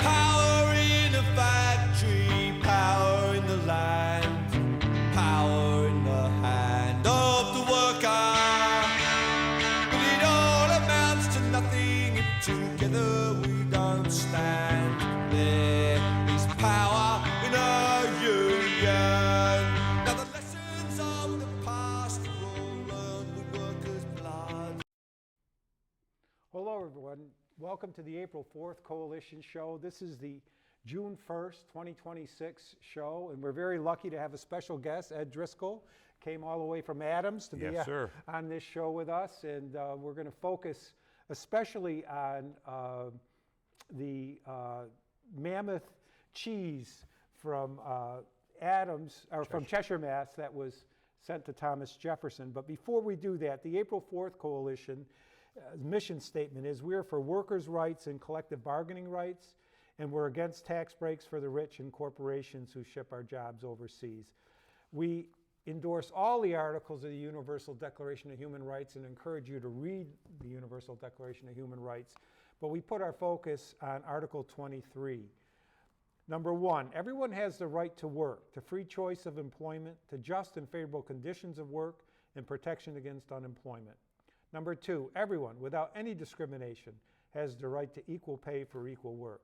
power in the factory, power in the land, power in the hand of the worker. But it all amounts to nothing if together we don't stand. There is power in a union. Now the lessons of the past are all learned with workers' blood. Hello, everyone. Welcome to the April 4th Coalition Show. This is the June 1st, 2026 show, and we're very lucky to have a special guest. Ed Driscoll came all the way from Adams to be on this show with us, and we're going to focus especially on the mammoth cheese from Adams, or from Cheshire, Mass, that was sent to Thomas Jefferson. But before we do that, the April 4th Coalition mission statement is we're for workers' rights and collective bargaining rights, and we're against tax breaks for the rich and corporations who ship our jobs overseas. We endorse all the articles of the Universal Declaration of Human Rights and encourage you to read the Universal Declaration of Human Rights, but we put our focus on Article 23. Number 1, everyone has the right to work, to free choice of employment, to just and favorable conditions of work, and protection against unemployment. Number 2, everyone, without any discrimination, has the right to equal pay for equal work.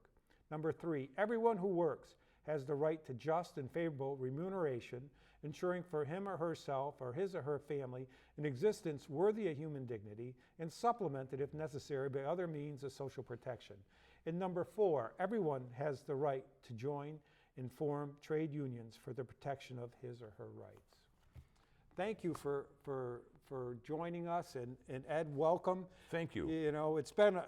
Number 3, everyone who works has the right to just and favorable remuneration, ensuring for him or herself or his or her family an existence worthy of human dignity and supplemented, if necessary, by other means of social protection. And number 4, everyone has the right to join and form trade unions for the protection of his or her rights. Thank you for joining us, and Ed, welcome. Thank you. You know, it's been,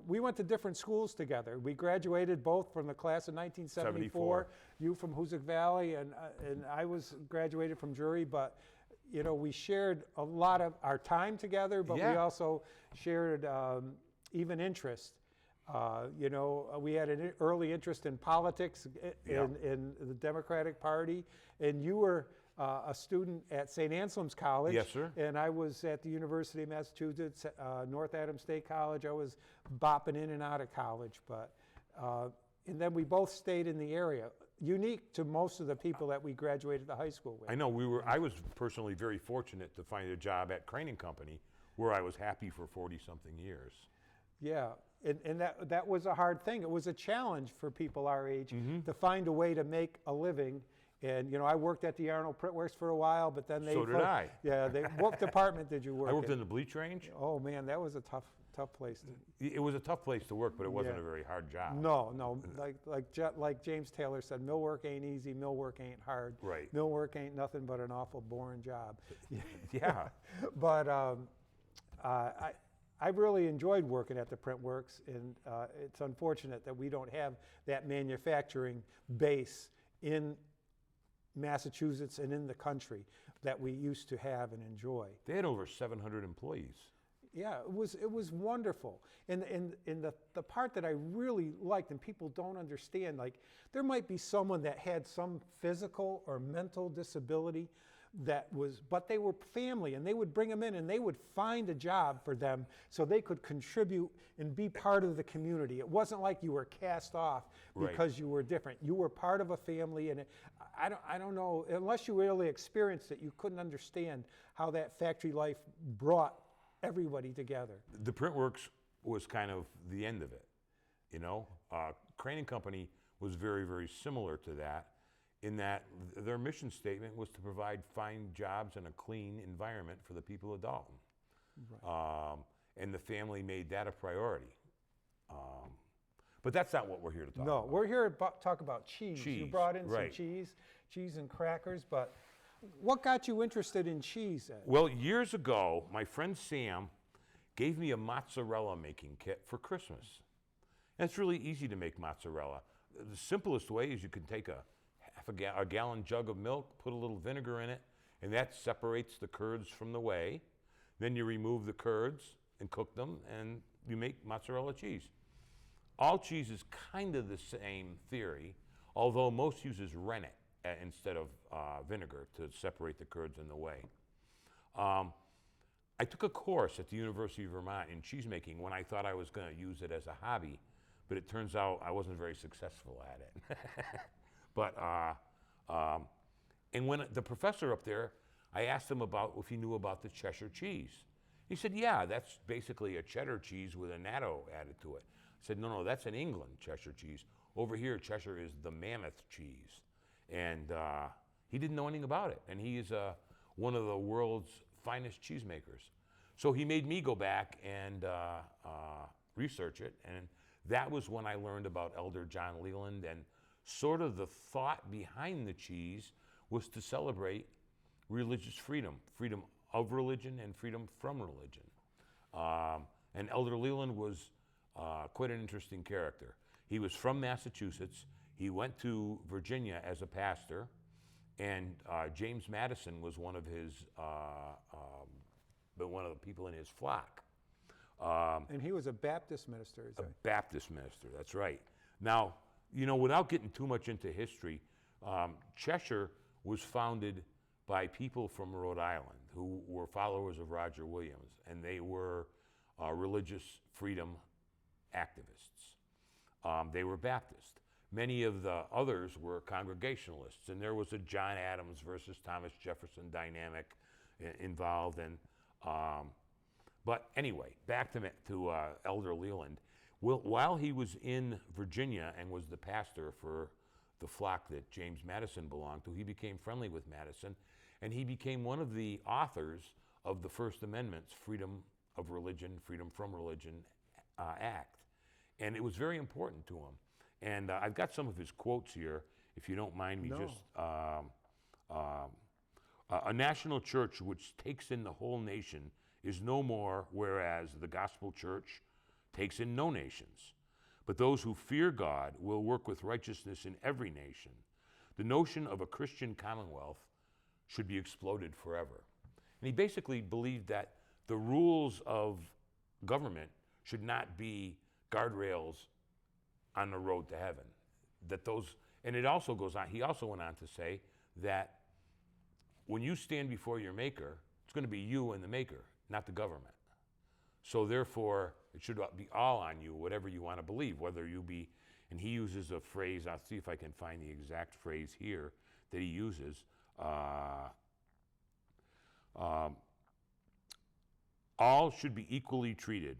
we went to different schools together. We graduated both from the class of 1974, you from Hoosick Valley, and I was graduated from Drury, but we shared a lot of our time together, but we also shared even interest. We had an early interest in politics in the Democratic Party, and you were a student at St. Anselm's College. Yes, sir. And I was at the University of Massachusetts, North Adams State College. I was bopping in and out of college, but and then we both stayed in the area, unique to most of the people that we graduated the high school with. I know I was personally very fortunate to find a job at Crane & Company where I was happy for 40-something years. Yeah, and that was a hard thing. It was a challenge for people our age to find a way to make a living. And I worked at the Arnold Printworks for a while, but then So did I. Yeah, what department did you work in? I worked in the bleach range. Oh man, that was a tough place to. It was a tough place to work, but it wasn't a very hard job. No, like James Taylor said, mill work ain't easy, mill work ain't hard. Right. Mill work ain't nothing but an awful boring job. Yeah. But I really enjoyed working at the Printworks, and it's unfortunate that we don't have that manufacturing base in Massachusetts and in the country that we used to have and enjoy. They had over 700 employees. Yeah, it was wonderful. And the part that I really liked, and people don't understand, like there might be someone that had some physical or mental disability but they were family, and they would bring them in and they would find a job for them so they could contribute and be part of the community. It wasn't like you were cast off because you were different. You were part of a family, and I don't know, unless you really experienced it, you couldn't understand how that factory life brought everybody together. The Printworks was kind of the end of it, Crane & Company was very, very similar to that, in that their mission statement was to provide fine jobs and a clean environment for the people of Dalton. Right. And the family made that a priority. But that's not what we're here to talk about. No, we're here to talk about cheese. You brought in some right. cheese and crackers, but what got you interested in cheese, Ed? Well, years ago, my friend Sam gave me a mozzarella making kit for Christmas. And it's really easy to make mozzarella. The simplest way is you can take a gallon jug of milk, put a little vinegar in it, and that separates the curds from the whey. Then you remove the curds and cook them, and you make mozzarella cheese. All cheese is kind of the same theory, although most uses rennet instead of vinegar to separate the curds and the whey. I took a course at the University of Vermont in cheesemaking when I thought I was going to use it as a hobby, but it turns out I wasn't very successful at it. But, and when the professor up there, I asked him about if he knew about the Cheshire cheese. He said, yeah, that's basically a cheddar cheese with a natto added to it. I said, no, that's in England, Cheshire cheese. Over here, Cheshire is the mammoth cheese. And he didn't know anything about it. And he is one of the world's finest cheesemakers. So he made me go back and research it. And that was when I learned about Elder John Leland. And sort of the thought behind the cheese was to celebrate religious freedom, freedom of religion and freedom from religion. And Elder Leland was quite an interesting character. He was from Massachusetts. He went to Virginia as a pastor, and James Madison was one of the people in his flock. And he was a Baptist minister, is A that? Baptist minister, that's right. Now, without getting too much into history, Cheshire was founded by people from Rhode Island who were followers of Roger Williams, and they were religious freedom activists. They were Baptist. Many of the others were Congregationalists, and there was a John Adams versus Thomas Jefferson dynamic involved. And but anyway, back to Elder Leland. While he was in Virginia and was the pastor for the flock that James Madison belonged to, he became friendly with Madison, and he became one of the authors of the First Amendment's Freedom of Religion, Freedom from Religion Act. And it was very important to him. And I've got some of his quotes here, if you don't mind me just. A national church which takes in the whole nation is no more, whereas the gospel church takes in no nations. But those who fear God will work with righteousness in every nation. The notion of a Christian commonwealth should be exploded forever. And he basically believed that the rules of government should not be guardrails on the road to heaven. And it also goes on, he also went on to say that when you stand before your maker, it's going to be you and the maker, not the government. So therefore, it should be all on you, whatever you want to believe, whether you be, and he uses a phrase, I'll see if I can find the exact phrase here that he uses. All should be equally treated.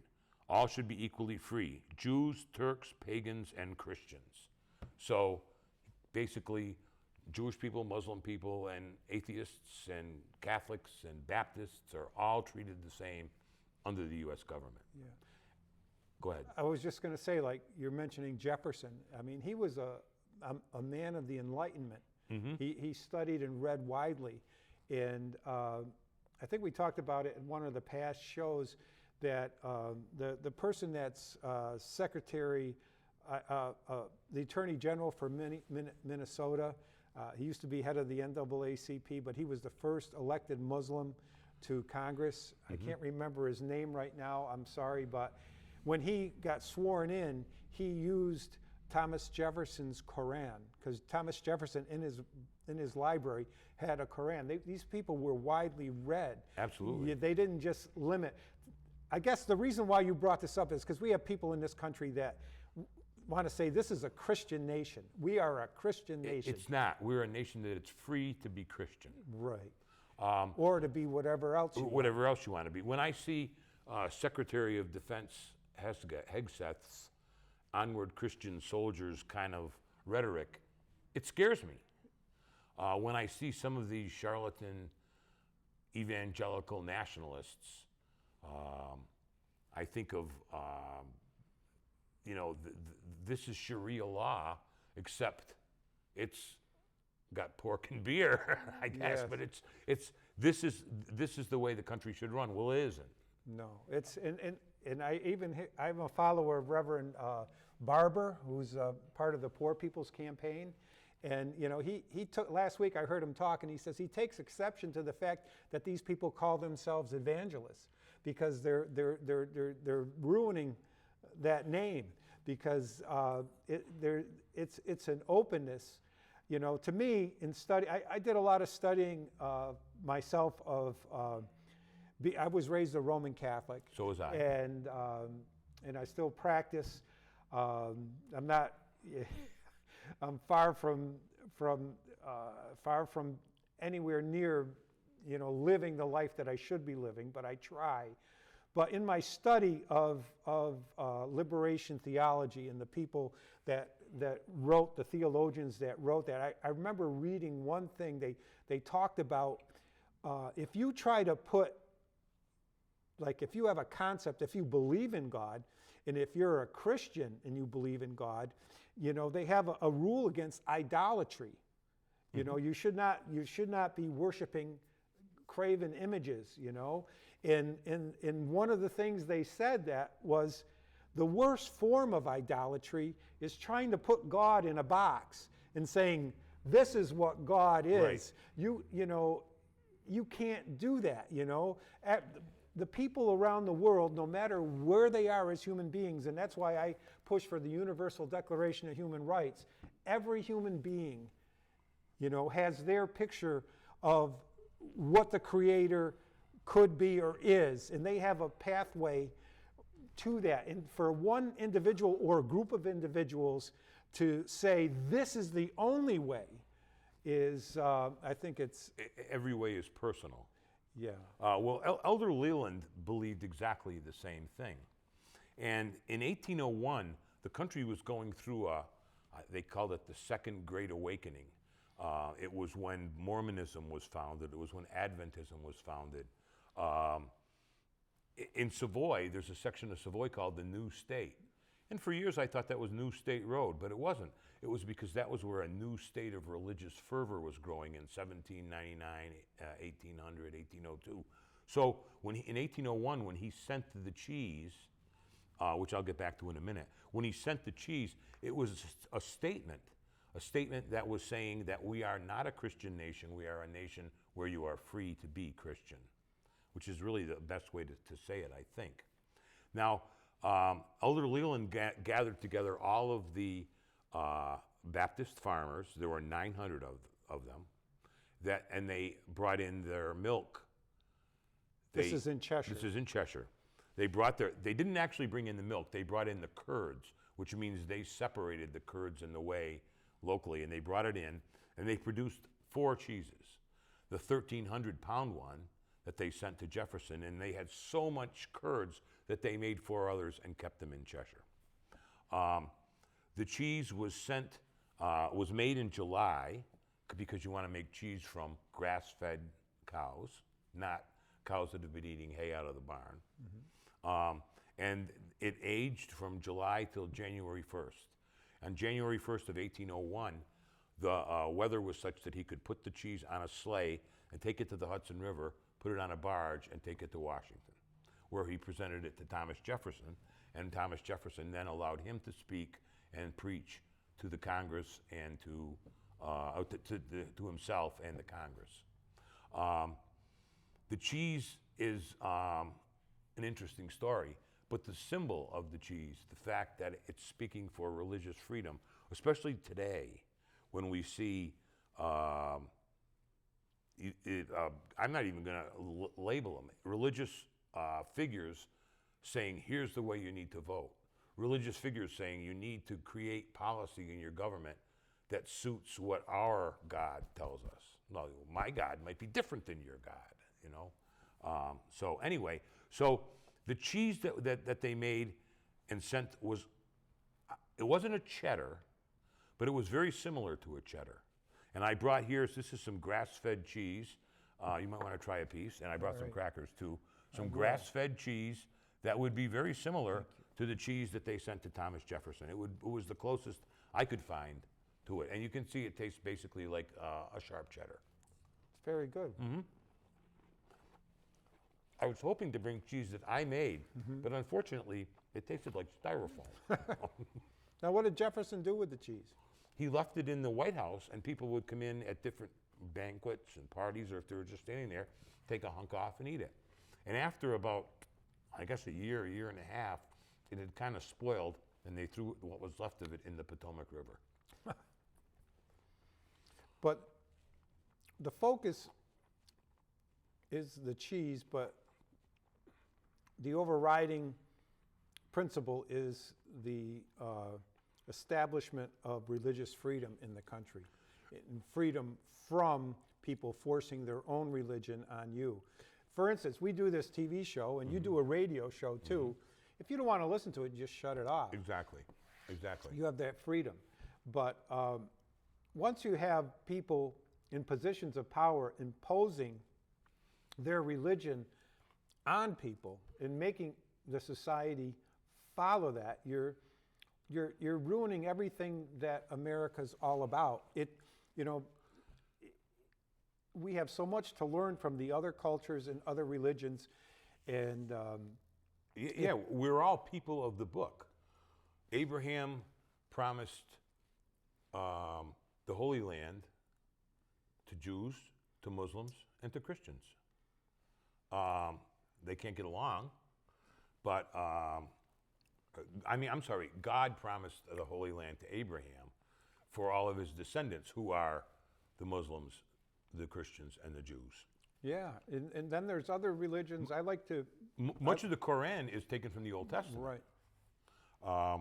All should be equally free. Jews, Turks, pagans, and Christians. So basically, Jewish people, Muslim people, and atheists, and Catholics, and Baptists are all treated the same under the U.S. government. Yeah. Go ahead. I was just going to say, like you're mentioning Jefferson. I mean, he was a man of the Enlightenment. Mm-hmm. He studied and read widely, and I think we talked about it in one of the past shows that the person that's secretary, the Attorney General for Minnesota, he used to be head of the NAACP, but he was the first elected Muslim to Congress. I can't remember his name right now, I'm sorry, but when he got sworn in, he used Thomas Jefferson's Koran, because Thomas Jefferson in his library had a Koran. These people were widely read. Absolutely. They didn't just limit. I guess the reason why you brought this up is because we have people in this country that want to say this is a Christian nation. We are a Christian nation. It's not. We're a nation that it's free to be Christian. Right. Or to be whatever else you want. Whatever else you want to be. When I see Secretary of Defense Hegseth's onward Christian soldiers kind of rhetoric, it scares me. When I see some of these charlatan evangelical nationalists, I think of, this is Sharia law, except it's got pork and beer, I guess. Yes. But this is the way the country should run. Well, it isn't. No, it's and I'm a follower of Reverend Barber, who's part of the Poor People's Campaign, and he took last week. I heard him talk, and he says he takes exception to the fact that these people call themselves evangelists because they're ruining that name because it's an openness. To me, in study, I did a lot of studying myself of. I was raised a Roman Catholic. So was I. And I still practice. I'm not. I'm far from anywhere near, living the life that I should be living, but I try. But in my study of liberation theology and the people that wrote, the theologians that wrote that, I remember reading one thing. They talked about if you try to put, like if you have a concept, if you believe in God, and if you're a Christian and you believe in God, they have a rule against idolatry. You should not be worshiping graven images, And one of the things they said that was the worst form of idolatry is trying to put God in a box and saying, this is what God is. Right. You can't do that, The people around the world, no matter where they are as human beings, and that's why I push for the Universal Declaration of Human Rights, every human being, has their picture of what the Creator could be or is, and they have a pathway to that. And for one individual or a group of individuals to say this is the only way is, I think it's... Every way is personal. Yeah. Well, Elder Leland believed exactly the same thing. And in 1801, the country was going through they called it the Second Great Awakening. It was when Mormonism was founded. It was when Adventism was founded. In Savoy, there's a section of Savoy called the New State. And for years I thought that was New State Road, but it wasn't. It was because that was where a new state of religious fervor was growing in 1799, 1800, 1802. So in 1801, when he sent the cheese, which I'll get back to in a minute, when he sent the cheese, it was a statement that was saying that we are not a Christian nation, we are a nation where you are free to be Christian, which is really the best way to say it, I think. Now, Elder Leland gathered together all of the Baptist farmers. There were 900 of them, and they brought in their milk. This is in Cheshire. This is in Cheshire. They didn't actually bring in the milk. They brought in the curds, which means they separated the curds in the whey locally, and they brought it in, and they produced 4 cheeses. The 1,300-pound one that they sent to Jefferson, and they had so much curds that they made 4 others and kept them in Cheshire. The cheese was made in July because you want to make cheese from grass-fed cows, not cows that have been eating hay out of the barn. Mm-hmm. And it aged from July till January 1st. On January 1st of 1801, the weather was such that he could put the cheese on a sleigh and take it to the Hudson River, put it on a barge, and take it to Washington, where he presented it to Thomas Jefferson, and Thomas Jefferson then allowed him to speak and preach to the Congress and to himself and the Congress. The cheese is an interesting story, but the symbol of the cheese, the fact that it's speaking for religious freedom, especially today when we see, I'm not even going to label them, religious figures saying, here's the way you need to vote. Religious figures saying you need to create policy in your government that suits what our God tells us. Now, my God might be different than your God, So anyway, so the cheese that they made and sent it wasn't a cheddar, but it was very similar to a cheddar. And I brought here, this is some grass-fed cheese. You might want to try a piece. And I brought some crackers too. Some grass-fed cheese that would be very similar to the cheese that they sent to Thomas Jefferson. It was the closest I could find to it. And you can see it tastes basically like a sharp cheddar. It's very good. Mm-hmm. I was hoping to bring cheese that I made, but unfortunately, it tasted like styrofoam. Now, what did Jefferson do with the cheese? He left it in the White House, and people would come in at different banquets and parties, or if they were just standing there, take a hunk off and eat it. And after about, I guess, a year and a half, it had kind of spoiled, and they threw what was left of it in the Potomac River. But the focus is the cheese, but the overriding principle is the establishment of religious freedom in the country, and freedom from people forcing their own religion on you. For instance, we do this TV show, and you do a radio show too. If you don't want to listen to it, just shut it off. Exactly. Exactly. You have that freedom. But once you have people in positions of power imposing their religion on people and making the society follow that, you're ruining everything that America's all about. We have so much to learn from the other cultures and other religions, and Yeah, we're all people of the book. Abraham promised the Holy Land to Jews, to Muslims, and to Christians. They can't get along, but I'm sorry, God promised the Holy Land to Abraham for all of his descendants, who are the Muslims, the Christians, and the Jews. yeah, and then there's other religions. I like to. Much of the Quran is taken from the Old Testament. Right.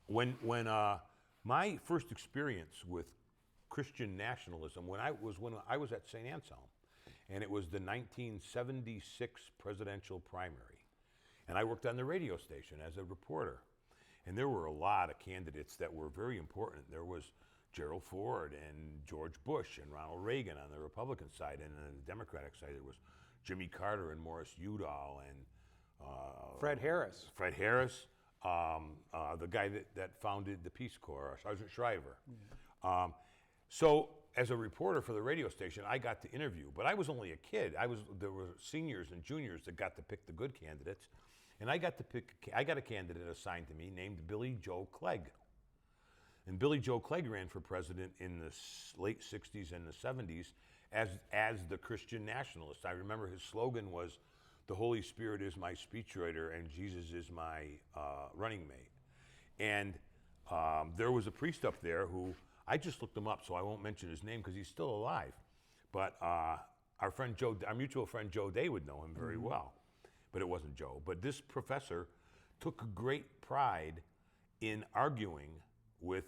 When my first experience with Christian nationalism, when I was at St. Anselm, and it was the 1976 presidential primary, and I worked on the radio station as a reporter, and there were a lot of candidates that were very important. There was Gerald Ford and George Bush and Ronald Reagan on the Republican side, and on the Democratic side there was Jimmy Carter and Morris Udall and Fred Harris. The guy that founded the Peace Corps, Sergeant Shriver. So as a reporter for the radio station, I got to interview, but I was only a kid. There were seniors and juniors that got to pick the good candidates, and I got a candidate assigned to me named Billy Joe Clegg. And Billy Joe Clegg ran for president in the late 60s and the 70s as the Christian nationalist. I remember his slogan was, "The Holy Spirit is my speechwriter and Jesus is my running mate." And there was a priest up there who, I just looked him up, so I won't mention his name because he's still alive. But our mutual friend Joe Day would know him very well. But it wasn't Joe. But this professor took great pride in arguing with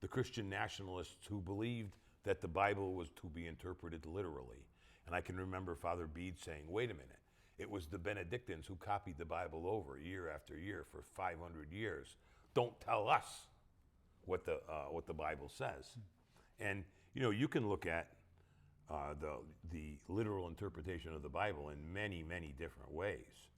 the Christian nationalists who believed that the Bible was to be interpreted literally. And I can remember Father Bede saying, wait a minute, it was the Benedictines who copied the Bible over year after year for 500 years. Don't tell us what the Bible says. And you can look at the literal interpretation of the Bible in many, many different ways.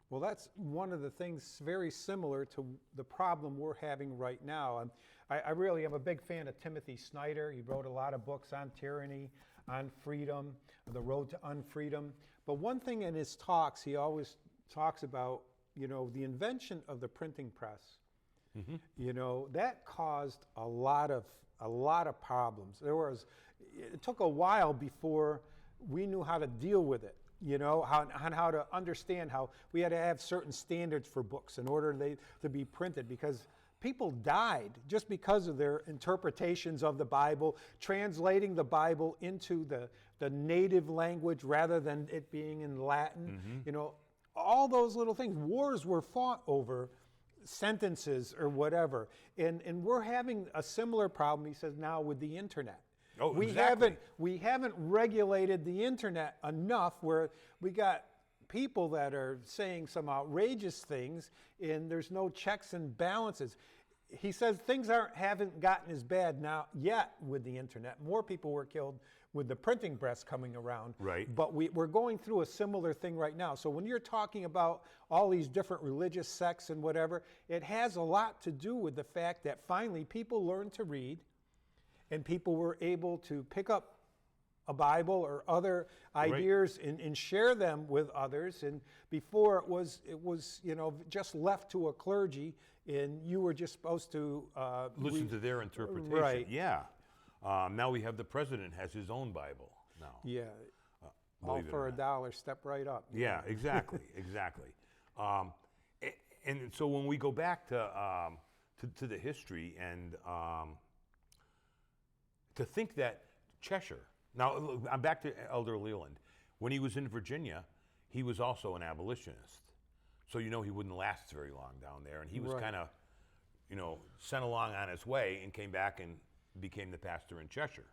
Well, that's one of the things very similar to the problem we're having right now. I really am a big fan of Timothy Snyder. He wrote a lot of books on tyranny, on freedom, the road to unfreedom. But one thing in his talks, he always talks about, the invention of the printing press. That caused a lot of problems. It took a while before we knew how to deal with it. How to understand how we had to have certain standards for books in order to be printed, because people died just because of their interpretations of the Bible, translating the Bible into the native language rather than it being in Latin. All those little things. Wars were fought over sentences or whatever. And we're having a similar problem, he says, now with the internet. Oh, we exactly. haven't regulated the internet enough, where we got people that are saying some outrageous things and there's no checks and balances. He says things haven't gotten as bad now yet with the internet. More people were killed with the printing press coming around. Right. But we're going through a similar thing right now. So when you're talking about all these different religious sects and whatever, it has a lot to do with the fact that finally people learned to read, and people were able to pick up a Bible or other ideas and share them with others. And before it was just left to a clergy, and you were just supposed to listen to their interpretation. Right. Yeah. Now we have the president has his own Bible now. Yeah. All Believe it for or a not. dollar, step right up. Yeah, exactly, exactly. And so when we go back to the history and to think that Cheshire. Now, look, I'm back to Elder Leland. When he was in Virginia, he was also an abolitionist. So he wouldn't last very long down there, and he was Right. kind of, sent along on his way and came back and became the pastor in Cheshire.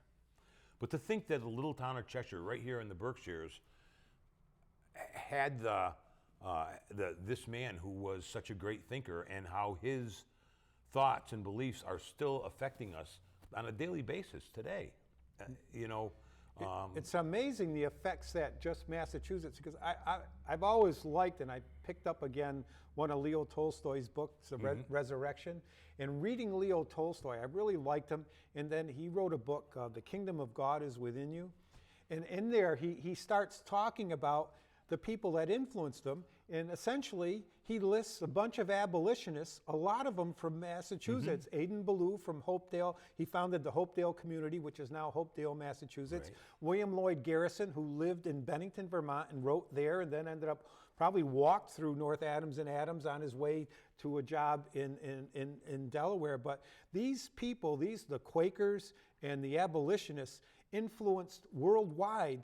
But to think that the little town of Cheshire, right here in the Berkshires, had this man who was such a great thinker, and how his thoughts and beliefs are still affecting us on a daily basis today. It's amazing the effects that just Massachusetts, because I've always liked, and I picked up again one of Leo Tolstoy's books, The Resurrection, and reading Leo Tolstoy, I really liked him, and then he wrote a book, The Kingdom of God is Within You, and in there he starts talking about the people that influenced him, and essentially he lists a bunch of abolitionists, a lot of them from Massachusetts. Aidan Ballou from Hopedale, he founded the Hopedale community, which is now Hopedale, Massachusetts. Right. William Lloyd Garrison, who lived in Bennington, Vermont, and wrote there, and then ended up probably walked through North Adams and Adams on his way to a job in Delaware. But these people, the Quakers and the abolitionists, influenced worldwide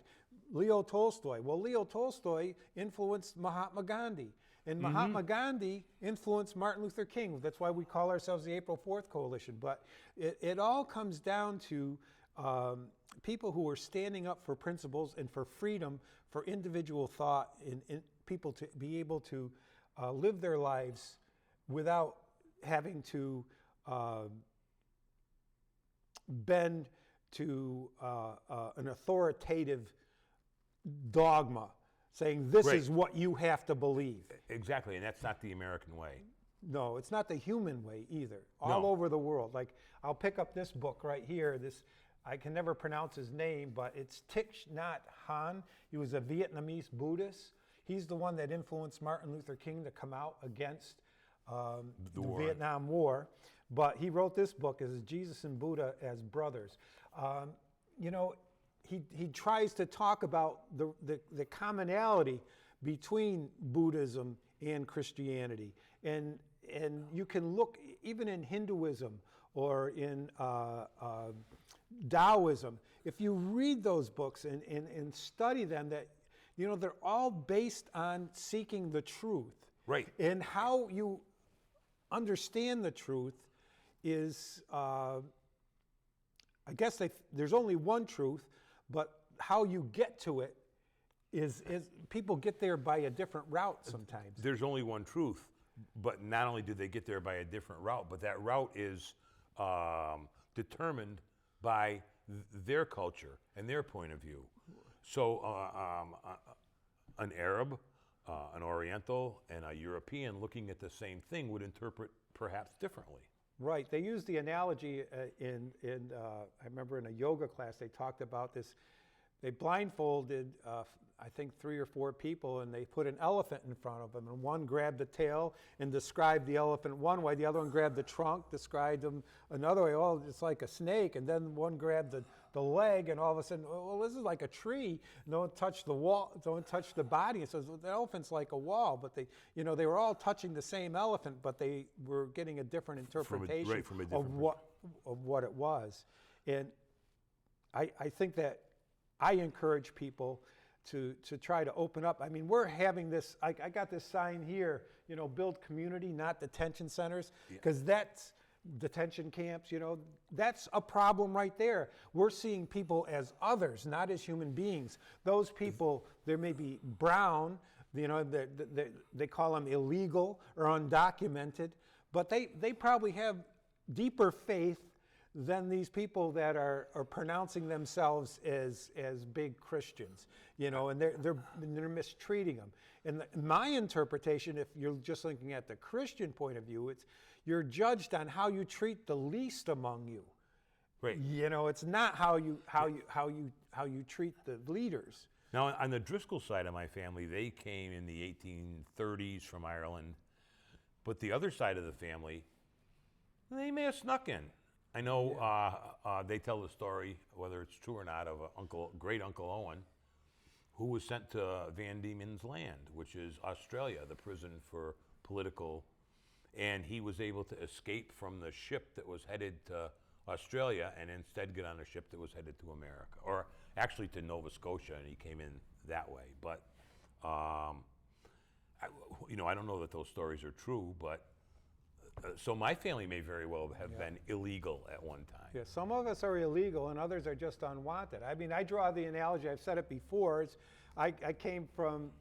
Leo Tolstoy. Well, Leo Tolstoy influenced Mahatma Gandhi. And Mahatma Gandhi influenced Martin Luther King. That's why we call ourselves the April 4th Coalition. But it all comes down to people who are standing up for principles and for freedom, for individual thought, and people to be able to live their lives without having to bend to an authoritative dogma saying this Right. is what you have to believe. Exactly, and that's not the American way. No, it's not the human way either. All No. over the world. Like, I'll pick up this book right here. I can never pronounce his name, but it's Thich Nhat Hanh. He was a Vietnamese Buddhist. He's the one that influenced Martin Luther King to come out against the war. Vietnam War. But he wrote this book as Jesus and Buddha as brothers. He tries to talk about the commonality between Buddhism and Christianity. And you can look, even in Hinduism or in Taoism, if you read those books and study them, that they're all based on seeking the truth. Right. And how you understand the truth is, I guess there's only one truth, but how you get to it is people get there by a different route sometimes. There's only one truth, but not only do they get there by a different route, but that route is determined by their culture and their point of view. So an Arab, an Oriental, and a European looking at the same thing would interpret perhaps differently. Right. They use the analogy I remember in a yoga class they talked about this. They blindfolded, I think 3 or 4 people, and they put an elephant in front of them. And one grabbed the tail and described the elephant one way. The other one grabbed the trunk, described him another way. Oh, it's like a snake. And then one grabbed the leg, and all of a sudden, well, this is like a tree. No one touched the wall. No one touched the body. It says, well, the elephant's like a wall. But they were all touching the same elephant, but they were getting a different interpretation from a different of what it was. And I think that I encourage people to try to open up. I mean, we're having this, I got this sign here, build community, not detention centers, because that's detention camps, that's a problem right there. We're seeing people as others, not as human beings. Those people, they may be brown, they call them illegal or undocumented, but they probably have deeper faith than these people that are pronouncing themselves as big Christians, and they're mistreating them. And my interpretation, if you're just looking at the Christian point of view, you're judged on how you treat the least among you. Right. It's not how you treat the leaders. Now, on the Driscoll side of my family, they came in the 1830s from Ireland, but the other side of the family, they may have snuck in. I know they tell the story, whether it's true or not, of great Uncle Owen, who was sent to Van Diemen's Land, which is Australia, the prison for political, and he was able to escape from the ship that was headed to Australia and instead get on a ship that was headed to America, or actually to Nova Scotia, and he came in that way. But I don't know that those stories are true, but so my family may very well have been illegal at one time. Yeah, some of us are illegal and others are just unwanted. I mean, I draw the analogy, I've said it before, I came from,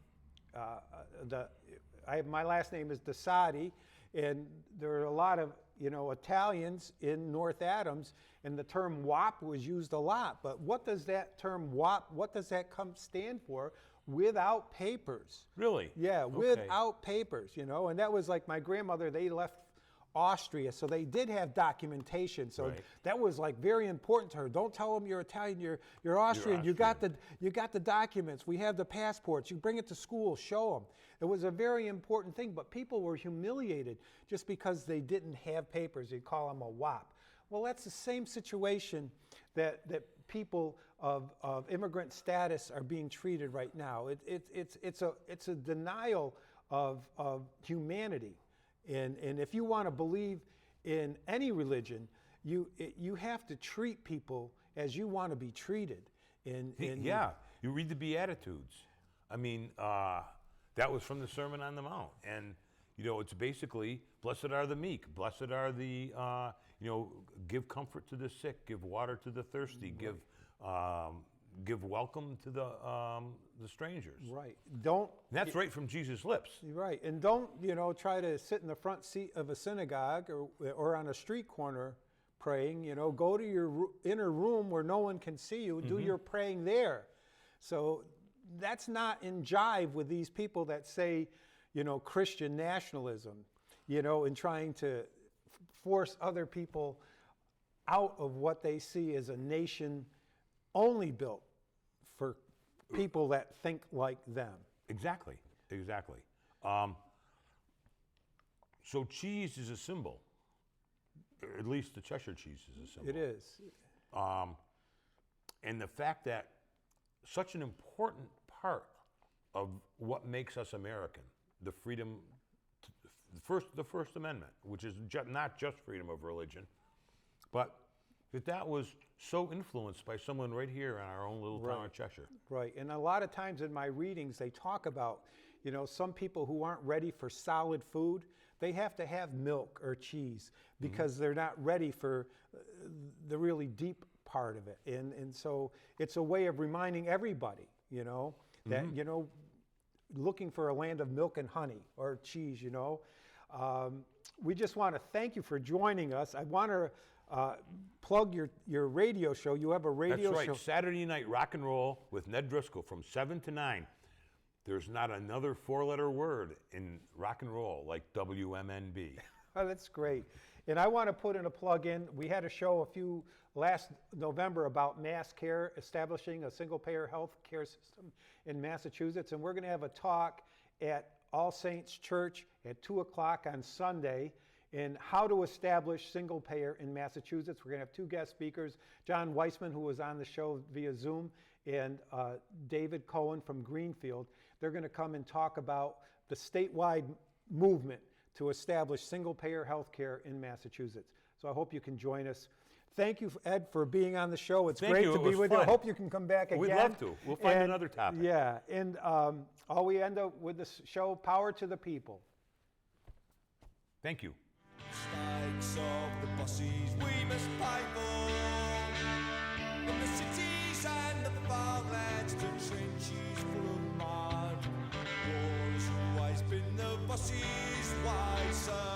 my last name is DeSadi, and there are a lot of, Italians in North Adams, and the term WAP was used a lot. But what does that term WAP, what does that stand for? Without papers. Really? Yeah, Okay. without papers, and that was like my grandmother, they left Austria, so they did have documentation. So Right. that was like very important to her. Don't tell them you're Italian, you're Austrian. You got the documents. We have the passports. You bring it to school, show them. It was a very important thing, but people were humiliated just because they didn't have papers. They call them a WAP. Well, that's the same situation that people of immigrant status are being treated right now. It's a denial of humanity. And if you want to believe in any religion, you have to treat people as you want to be treated. Yeah, you read the Beatitudes. I mean, that was from the Sermon on the Mount. And, it's basically, blessed are the meek, blessed are the, give comfort to the sick, give water to the thirsty, give welcome to the strangers. Right. That's right from Jesus' lips. Right. And don't, try to sit in the front seat of a synagogue or on a street corner praying. Go to your inner room where no one can see you. Do your praying there. So that's not in jive with these people that say, Christian nationalism, and trying to force other people out of what they see as a nation only built for people that think like them. Exactly. So cheese is a symbol. At least the Cheshire cheese is a symbol. It is. And the fact that such an important part of what makes us American, the freedom, the First Amendment, which is not just freedom of religion, but that was so influenced by someone right here in our own little town of Cheshire. Right, and a lot of times in my readings, they talk about, some people who aren't ready for solid food, they have to have milk or cheese because they're not ready for the really deep part of it. And so it's a way of reminding everybody, that, looking for a land of milk and honey or cheese, We just want to thank you for joining us. I want to plug your radio show. You have a radio show. That's right. Saturday night rock and roll with Ned Driscoll from 7 to 9. There's not another four-letter word in rock and roll like WMNB. Oh, that's great. And I want to put in a plug in. We had a show last November about mass care, establishing a single-payer health care system in Massachusetts. And we're going to have a talk at All Saints Church at 2 o'clock on Sunday in how to establish single payer in Massachusetts. We're going to have two guest speakers, John Weissman, who was on the show via Zoom, and David Cohen from Greenfield. They're going to come and talk about the statewide movement to establish single payer health care in Massachusetts. So I hope you can join us. Thank you, Ed, for being on the show. It's great to be with you. I hope you can come back again. We'd love to. We'll find another topic. Yeah, and all we end up with this show, power to the people. Thank you. Mistakes of the bosses we must pay for. In the cities and the farmlands, the trenches full of mud. War has always been the bosses' way, sir.